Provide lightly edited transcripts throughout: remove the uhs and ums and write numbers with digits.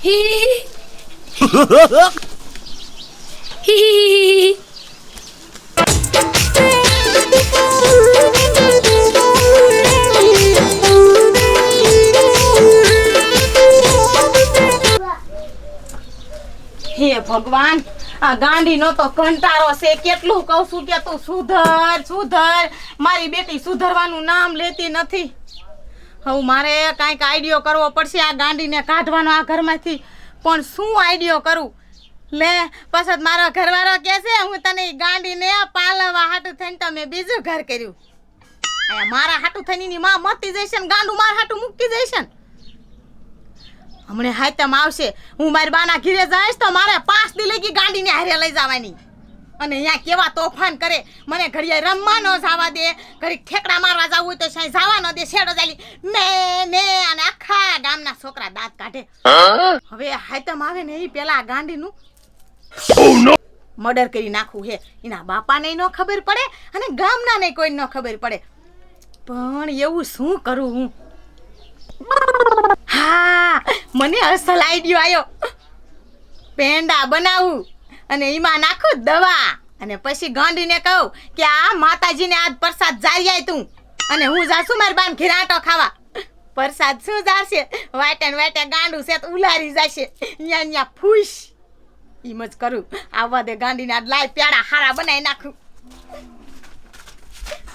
હી હી હે ભગવાન, આ ગાંડીનો તો કંટાળો છે. કેટલું કહું છું કે તું સુધર સુધર, મારી બેટી સુધરવાનું નામ લેતી નથી. હવે મારે કાંઈક આઈડિયો કરવો પડશે આ ગાંડીને કાઢવાનો આ ઘરમાંથી. પણ શું આઈડિયો કરું? લે પછી મારો ઘરવાળો કહે છે હું તને ઈ ગાંડીને પાલવા હાટું થઈને તો મેં બીજું ઘર કર્યું. મારા હાટું થઈને એની માં મરતી જઈશે ને ગાંડું મારા હાટું મૂકી જઈશે ને. હમણે હાઈતમ આવશે, હું મારી બાના ઘીરે જઈશ તો મારે 5 દી લગી ગાંડીને હારે લઈ જવાની. અને અહીંયા કેવા તોફાન કરે, મને ઘડીએ રમવા ન જવા દે, ઘડી ઠેકડા મારવા જવું હોય તો સાઈ જવા ન દે. શેડો જાલી મે અને આખા ગામના છોકરા દાંત કાઢે. હવે હાઈતમ આવે ને એ પેલા આ ગાંડીનું મર્ડર કરી નાખવું હે. એના બાપાને ન ખબર પડે અને ગામના ને કોઈ ન ખબર પડે. પણ એવું શું કરું હું? હા, મને અસલ આઈડિયો આવ્યો. પેંડા બનાવું અને એમાં નાખું દવા અને પછી ગાંડીને કહું કે આ માતાજીને આજ પ્રસાદ જારી આય તું, અને હું જાશું મારી બાન ઘીરાટો ખાવા. પ્રસાદ શું જાશે? વાટે ને વાટે ગાંડું છે તો ઉલારી જશે. ન્યા ફૂશ એમ જ કરું. આવવા દે ગાંડીને આજ લાઈ પેડા હારા બનાવી નાખું.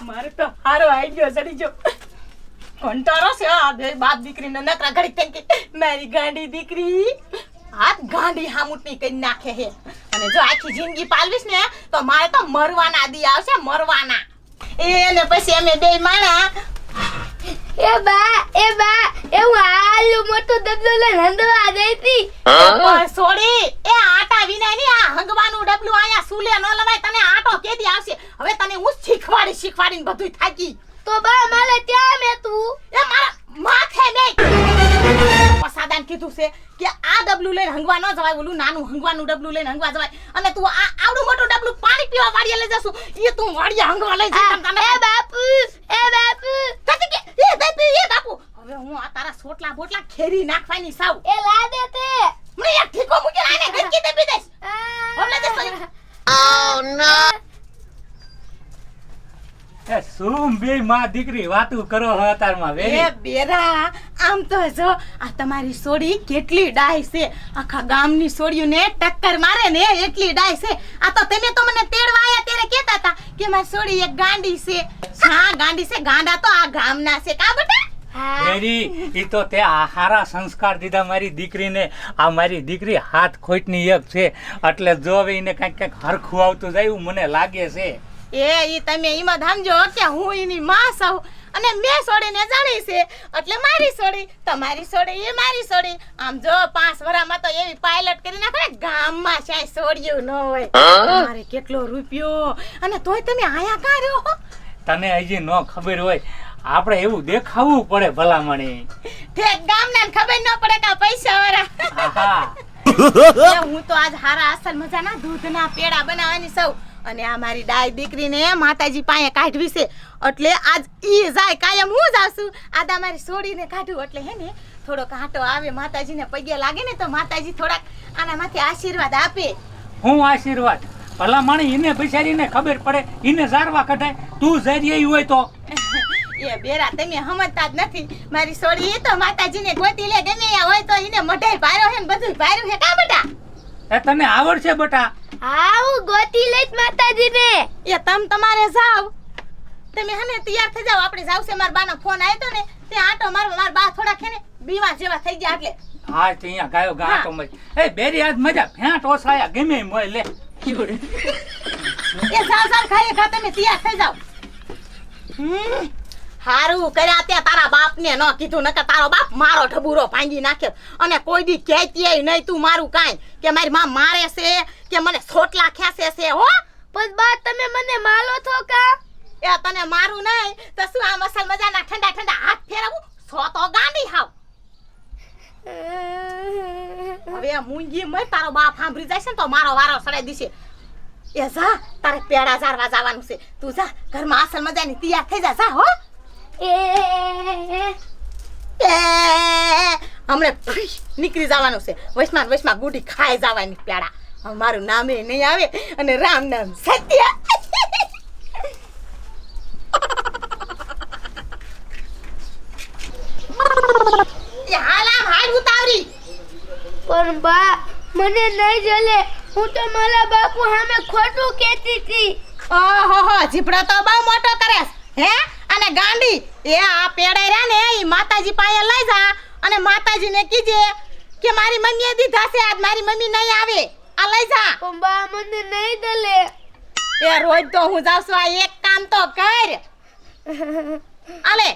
મારે તો હારો આઈડિયો ચડી ગયો. કંટાળો છે આ બે બાપ દીકરીને નકરા ઘડી તેમ કે મારી ગાંડી દીકરી આ ગાંડી હામુટની કરી નાખે હે. અને જો આખી જિંદગી પાલવીશ ને તો મારે તો મરવાના દી આવશે, મરવાના. એને પછી અમે બે માણા એ બા હું આલુ મોટો ડબલું લઈને હંદવા જઈતી. સોડી એ આટા વિના ની આ હંગવાનું ડબલું આયા સુલે ન લવાય. તને આટો કેદી આવશે? હવે તને હું શીખવાડીને બધું થાકી. તો બા મારે ત્યાં મે તું એ મારા માથે નહીં. પસાદાન કીધું છે કે આ ડબલું લઈને હંગવા ન જવાય, ઓલું નાનું હંગવાનું ડબલું લઈને હંગવા જવાય. અને તું આ આવડું મોટું ડબલું પાણી પીવા વાડીએ લઈ જશું, એ તું વાડીએ હંગવા લઈ જઈ. એ બાપુ કતી કે એ બાપુ હવે હું આ તારા સોટલા બોટલા ખેરી નાખવાની સાવ. એ લા દે તે મને એક ઠીકો મૂકી આને ગટકી દે દઈશ. હવે દે તો એ શું બે માં દીકરી વાતું કરો હતારમાં એ બેરા, આમ તો જો આ તમારી સોડી કેટલી ડાય છે. આખા ગામની સોડીઓને ટક્કર મારે ને એટલી ડાય છે. આ તો તમે તો મને તેડવા આયા ત્યારે કહેતા હતા કે મારી સોડી એક ગાંડી છે. હા ગાંડી છે, ગાંડા તો આ ગામના છે. કા બેટા? મેરી ઈ તો તે હારા સંસ્કાર દીધા મારી દીકરીને. આ મારી દીકરી હાથ ખોટની એક છે, એટલે જો હવે એને કંઈક હરખું આવતું જાય એવું મને લાગે છે. ઈ તમે ઈમાં સમજો કે હું એની માં છું અને મેં સોડીને જાણી છે એટલે મારી સોડી, તમારી સોડી એ મારી સોડી. આમ જો 5 વર્ષમાં તો એવી પાયલટ કરી નાખો ને ગામમાં ક્યાંય સોડ્યું ન હોય. મારે કેટલો રૂપિયો, અને તોય તમે આયા કા રહ્યો હો? તને હજી ન ખબર હોય, આપણે એવું દેખાવું પડે ભલામણી. ઠેક ગામના ખબર ન પડે કે પૈસા વાળા. હું તો આજ હારા અસલ મજાના દૂધના પેડા બનાવવાની સૌ. અને આ મારી ડાય દીકરીને માતાજી પાસે કાઢવી છે એટલે આજ ઈ જાય કાયમ હું જાશું. આદા મારી સોડીને કાઢું એટલે હે ને થોડો કાંટો આવે, માતાજીને પગે લાગે ને તો માતાજી થોડાક આનામાંથી આશીર્વાદ આપે. હું આશીર્વાદ? ભલામણી એને બિચારીને ખબર પડે, એને સારવા કઢાય. તું જઈ હોય તો એ બેરા તમે સમજતા જ નથી. મારી સોડી તો માતાજીને ગોતી લે, ગમે ત્યાં હોય તો એને મઢાઈ ભાર્યો હે ને બધું ભાર્યું હે. કા બેટા? એ તને આવડશે બેટા? હા હું ગોતી લઈશ માતાજીને. એ તમારે જાવ, તમે હને તૈયાર થઈ જાવ. આપણે જાવશે. મારા બાનો ફોન આવ્યો તો ને તે આટો મારા બા થોડા ખેને બીવા જેવા થઈ ગયા એટલે. હા તે અહીંયા ગાયો ગાટો મજ. એ બેરી આજ મજા ફેંટ ઓસાયા ગમે એમ હોય. લે એ જાવ ખાઈએ ખા, તમે તૈયાર થઈ જાવ. હારું કર્યા ત્યાં તારા બાપને ન કીધું, નકર તારો બાપ મારો ઢબુરો ભાંગી નાખે. અને કોઈ દી કહેતી નહીં તું મારું કાંઈ કે મારી માં મારે છે કે મને છોટલા ખેંચે છે. હો પણ બા તમે મને માલો છો કા? એ તને મારું નહીં તો શું આ મસલ મજાના ઠંડા ઠંડા હાથ ફેરવું છો તો ગાંડી હાવ. હવે મૂંગી મય તારો બાપ સાંભળી જાય છે ને તો મારો વારો સડાઈ દીશે. એ જા તારે પેડા જારવા જવાનું છે. તું જા ઘરમાં અસલ મજાની તૈયાર થઈ જા. જા હો. હમણે નીકળી જવાનું છે વૈષ્ણવ ગુડી ખાઈ જવાની પેડા હવે મારું નામે નહીં આવે અને રામ નામ સત્ય હાલ ઉતાવરી પણ બા મને નહીં જલે હું તો મારા બાપુ સામે ખોટું કહેતી હતી ઓહો જીપડો તો બહુ મોટો કરે હે અને ગાંડી એ આ પેડે રે ને ઈ માતાજી પાસે લઈ જા અને માતાજીને કીજે કે મારી મમ્મીએ દીધા છે આજ મારી મમ્મી નહીં આવે આ લઈ જા પણ બા મને નહીં દલે એ રોજ તો હું જાઉં છું આ એક કામ તો કર આલે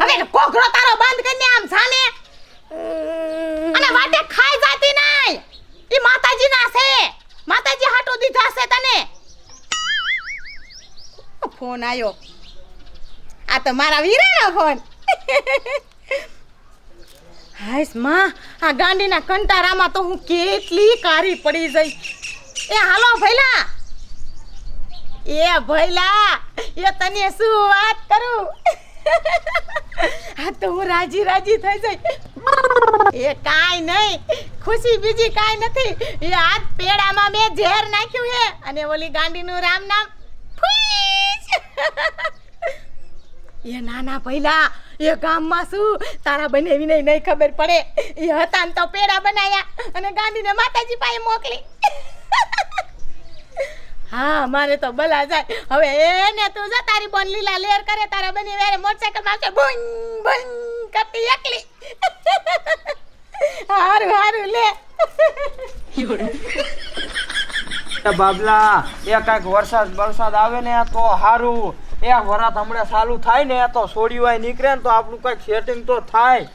હવે કોકરો તારો બંધ કરીને આમ જાને અને વાટે ખાઈ જાતી નહીં ઈ માતાજીના છે માતાજી હાટો દીધા છે તને ફોન આવ્યો આ તો મારા વીરાનો ફોન હાઈસ માં આ ગાંડીના કંટારામાં તો હું કેટલી કારી પડી જઈ એ હાલો ભઈલા એ ભઈલા એ તને શું વાત કરું આ તો હું રાજી થઈ જઈ એ કાઈ નહીં ખુશી બીજી કાઈ નથી એ આજ પેડામાં મેં ઝેર નાખ્યું હે અને ઓલી ગાંડીનું રામ નામ ફૂઈશ એ નાના ભઈલા એ ગામમાં શું તારા બનેવીને નહીં ખબર પડે એ હતા ને તો પેડા બનાયા અને ગાંડીને માતાજી પાસે મોકલી હા મારે તો બલા જાય હવે એને તું જા તારી બોન લીલા લેર કરે તારા બની વેરે મોટરસાઇકલ માં આવશે બુન બુન કરતી એકલી હારું લે બાબલા એ કાંઈક વરસાદ આવે ને તો સારું એ વરાત હમણાં ચાલુ થાય ને તો સોડિયું નીકળે ને તો આપણું કંઈક સેટિંગ તો થાય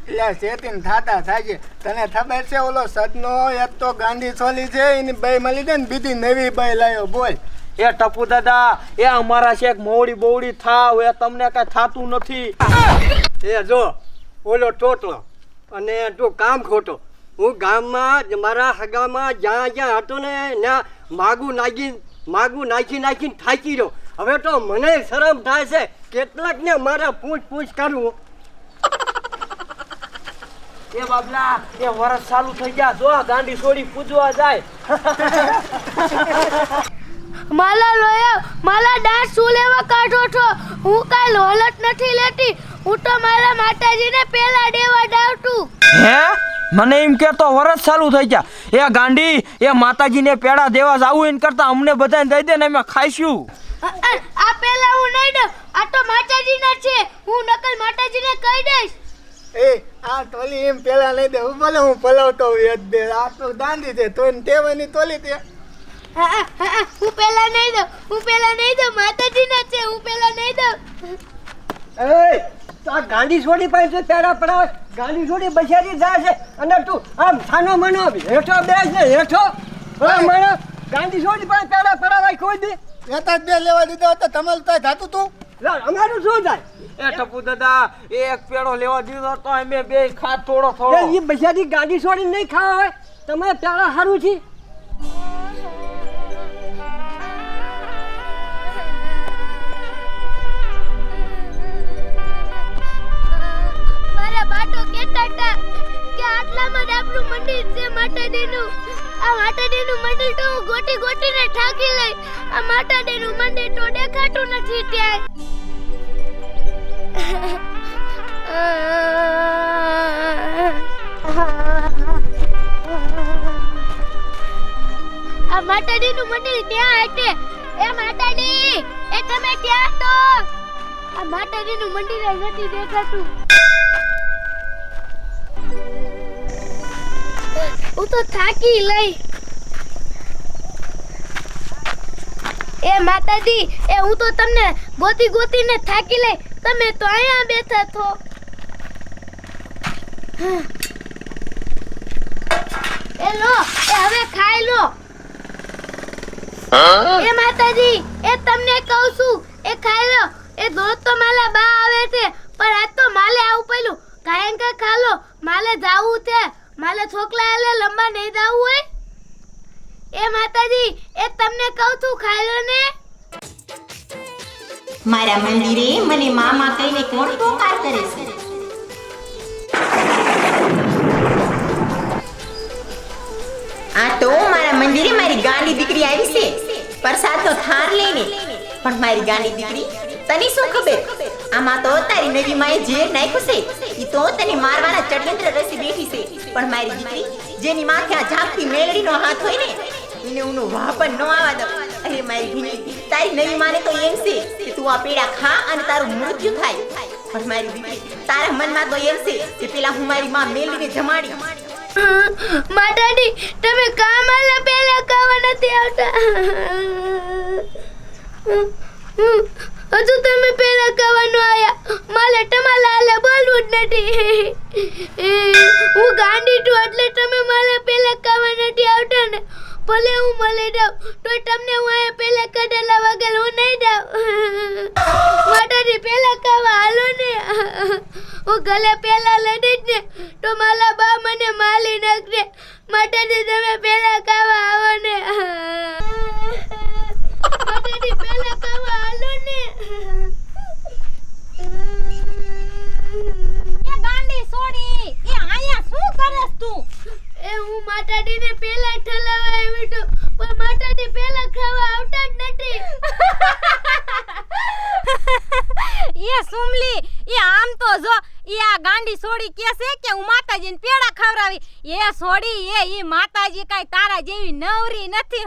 એટલે સેટિંગ થાતા થાય તને ખબર છે ઓલો સદનો એક તો ગાંધી છોલી છે એની બાઈ મળી દે ને બીજી નવી બાઈ લાવ્યો બોલ એ ટપુ દાદા એ અમારા શેક મોવડી બોવડી થાવ એ તમને કાંઈ થાતું નથી એ જો ઓલો ટોટલો અને તું કામ ખોટો હું ગામમાં મારા હગામાં જ્યાં હતો ને ત્યાં માગું નાખીને થાકી રહ્યો હવે તો મને શરમ થાય છે કેટલાક ને મારા પૂછ કરું એ બાબલા એ વરસ ચાલુ થઈ ગયા જો ગાંડી છોડી પૂજવા જાય માલા લોયા માલા દાંત શું લેવા કાઢો છો હું કાઈ લોલટ નથી લેતી હું તો મારા માતાજીને પેલા દેવા ડાવતું હે મને એમ કે તો વરસ ચાલુ થઈ ગયા એ ગાંડી એ માતાજીને પેડા દેવા જાવું એન કરતા અમને બધાને દઈ દે ને અમે ખાઈશું આ પેલા હું નહીં દઉં આ તો માતાજીના છે હું નકલ માતાજીને કહી દઈશ એ આ ટોલી એમ પેલા લઈ દે ભલે હું પલાવતો હોય દે આ તો દાંડી છે તો ટેવાની ટોલી તે હું પેલા નહીં દઉં માતાજીના છે હું પેલા નહીં દઉં એ આ ગાંડી છોડી પાસે પેડા પડાવે ગાંડી છોડી બજારી જાય છે અને તું આમ થાનો મનો હેઠો બેસ ને હેઠો મને ગાંધી છોડી પાસે પેડા પડાવાય કોઈ દે એતા જ બે લેવા દીધો તો તમારું તો થાતું તું અમારું શું થાય એ ટપુ દાદા એક પેડો લેવા દીધો તો અમે બે ખાત થોડો એ બજારી ગાંડી છોડી નહીં ખાવા હોય તમારે પેડા સારું છે મારા બાટો કહેતા હતા કે આટલામાં જ આપણું મંદિર છે માતાજીનું આ માતાજીનું મંદિર તો હું ગોટીને ઠાકી લઈ આ માતાજીનું મંદિર તો દેખાતું નથી ત્યાં આ માતાજીનું મંદિર ત્યાં હશે એ માતાજી એ તમે ત્યાં તો આ માતાજીનું મંદિર નથી દેખાતું હું તો થાકી લઈ એ માતાજી એ હું તો તમને ગોતીને થાકી લઈ તમે તો અહીંયા બેઠા છો એ લો એ હવે ખાઈ લો એ માતાજી એ તમને કહું છું એ ખાઈ લો એ દોસ્ત તો માલા બા આવે છે પણ આજ તો માલે આવું પેલું કાયમ કે ખા લો માલે જાવું છે માલે છોકલા આલે લંબા નહીં જાવું હોય એ માતાજી એ તમને કહું છું ખાઈ લો ને મારા મંદિરે મને મામા કહીને કોણ પોકાર કરે છે આ તો મારા મંદિરે મારી ગાંડી દીકરી આવી છે પ્રસાદનો થાર લઈને. પણ મારી ગાંડી દીકરી, તને શું ખબર આમાં તો તારી નવી માએ ઝેર નાખ્યું છે. ઈ તો તને મારવાના ચડયંત્ર રસી બેઠી છે. પણ મારી દીકરી, જેની માથે આ ઝાંખી મેલડીનો હાથ હોય ને એને ઉનું વાપન ન આવવા દઉં. અરે મારી દીકરી, તારી નવી માને તો એમ છે કે તું આ પેડા ખા અને તારું મૃત્યુ થાય. પણ મારી દીકરી, તારા મનમાં તો એમ છે કે પેલા હું મારી માં મેલડીને જમાડી. માતાજી, તમે કામ આલા પેલા ખાવા નથી આવતા. હજુ તમે પેલા ખાવાનું આયા, મારે તમારા હાલે બોલવું જ નથી. હું ગાંડી છું એટલે તમે મારે પેલા ખાવા નથી આવતા ને. ભલે હું મળી જાઉં તો તમને હું આયા પેલા કઢેલા વગર હું નહીં જાઉં. માતાજી, પેલા ખાવા હાલો ને. હું ગલે પેલા લડી જ ને તો મારા બા મને મારી નાખશે. માતાજી, તમે પેલા ખાવા આવો ને. માતાજી, પેલા ખાવા હાલો ને. એ ગાંડી સોડી, એ આયા શું કરસ તું? એ હું માતાજીને પેલા ઠલાવા આવી તો પણ માતાજી પેલા ખાવા આવતા જ નથી. એ સુમલી, એ આમ તો જો એ આ ગાંડી સોડી કે છે કે હું માતાજીને પેડા ખવરાવી. એ સોડી, એ માતાજી કાઈ તારા જેવી નવરી નથી.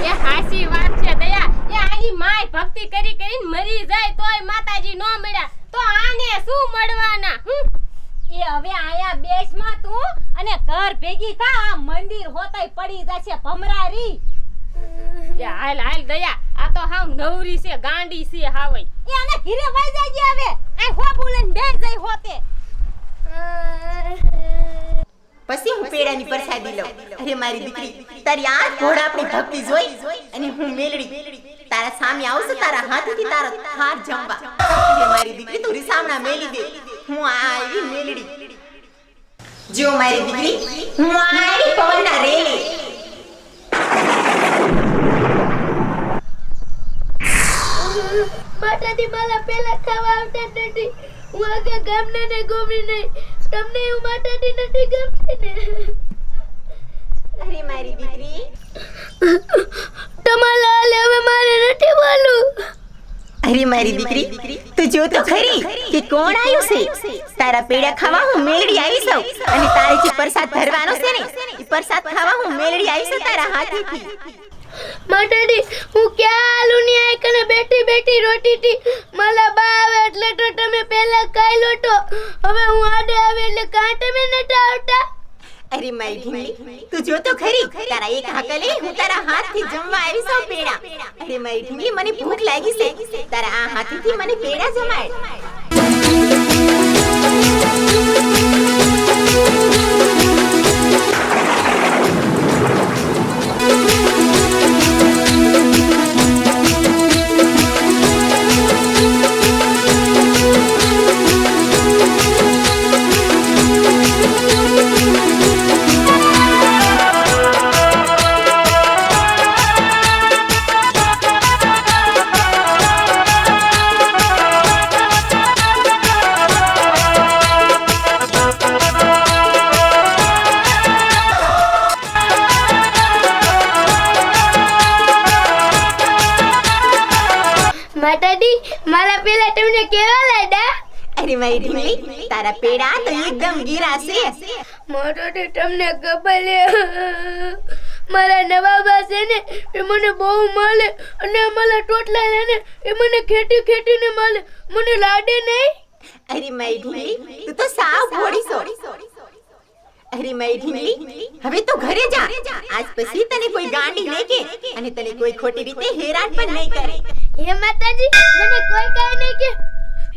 એ હાસી વાત છે દયા. એ આની માય ભક્તિ કરી કરીને મરી જાય તોય માતાજી નો મળ્યા તો આને શું મળવાના? એ હવે આયા બેસમાં તું અને ઘર ભેગી થા. આ મંદિર હોતાય પડી જશે ભમરારી. એ હાલ હાલ દયા, આ તો હાવ નવરી છે, ગાંડી છે હાવય. એ આને ઘીરે વઈ જાજે હવે. આ હો બોલન બેસ જઈ હોતે. પછી હું પેડાની પ્રસાદી લઉં. અરે મારી દીકરી, તારી આ ઘોડા આપણી ભક્તિ જોઈ અને હું મેલડી તારા સામે આવશે, તારા હાથથી તારો થાર જમવા. અરે મારી દીકરી, તું રીસામણા મેલી દે. હું આવી મેલડી. જો મારી દીકરી, હું આવી પવનના રેલે. માતાજી, મારા પેલા ખાવા આવતા જ નથી. હું આગળ ગામને ને ગોમડી નહીં. તમને એવું માતાજી નથી ગમતી ને. અરે મારી દીકરી, તમારા હાલે હવે મારે નથી બોલવું. અરે મારી દીકરી, તું જો તો ખરી કે કોણ આવ્યું છે. તારા પેડા ખાવા હું મેલડી આવી છું અને તારે જે પ્રસાદ ધરવાનો છે ને એ પ્રસાદ ખાવા હું મેલડી આવી છું તારા હાથેથી. માતાજી, હું ક્યાં આલું ની આઈ કને બેઠી બેઠી રોટી થી મારા બા આવે એટલે તો તમે પહેલા ખાઈ લો તો હવે હું આડે આવે એટલે કાં તમે નથી આવતા. અરે મારી ઢીંગલી, તું જો તો ખરી તારા એક હાકલે હું તારા હાથથી જમવા આવી છું પેડા. અરે મારી ઢીંગલી, મને ભૂખ લાગી છે, તારા આ હાથેથી મને પેડા જમાડ. માતાજી, મારા પેલા તમને કેવા લાગ્યા? અરે મારી ઢીંગલી, તારા પેડા તો એકદમ ગીરા છે. માતાજી, તમને ખબર છે મારા નવા બા છે ને એ મને બહુ મળે અને અમારા ટોટલા છે ને એ મને ખેતી ખેતીને મળે, મને લાડે નહીં. અરે મારી ઢીંગલી, તું તો સાવ ભોળી છો. અરે મારી ઢીંગલી, હવે તો ઘરે જા. આજ પછી તને કોઈ ગાંડી નહીં કે અને તને કોઈ ખોટી રીતે હેરાન પણ નહીં કરે. હે માતાજી, મને કોઈ કાઈ નહીં કે.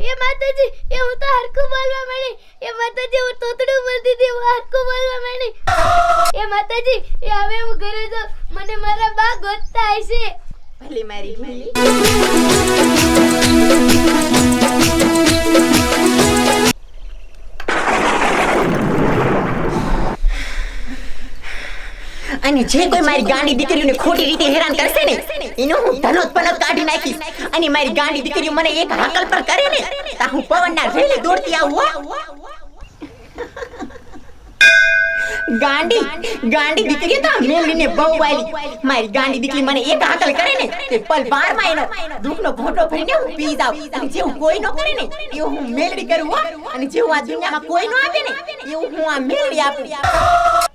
હે માતાજી, એ હું તો હરખું બોલવા માંડી. એ માતાજી, હું તોતડું બોલતી હતી, હું હરખું બોલવા માંડી. એ માતાજી, એ હવે હું ઘરે જાઉં, મને મારા બા ગોતતા હશે. ભલે મારી ઢીંગલી. અને જે કોઈ મારી ગાંડી દીકરીઓને ખોટી રીતે હેરાન કરશે ને એનો હું ધનોત પનોત કાઢી નાખીશ. અને મારી ગાંડી દીકરીઓ મને એક હાકલ પર કરે ને તા હું પવનના રેલે દોડતી આવું. ગાંડી દીકરી તો મેલડીને બહુ વાલી. મારી ગાંડી દીકરી મને એક હાકલ કરે ને તે પલ બારમાં એનો દુઃખનો ઘોંટો ભરીને હું પી જાઉં. અને જેવું કોઈ નો કરે ને એવું હું મેલડી કરું હો. અને જેવું આ દુનિયામાં કોઈ નો આપે ને એવું હું આ મેલડી આપું.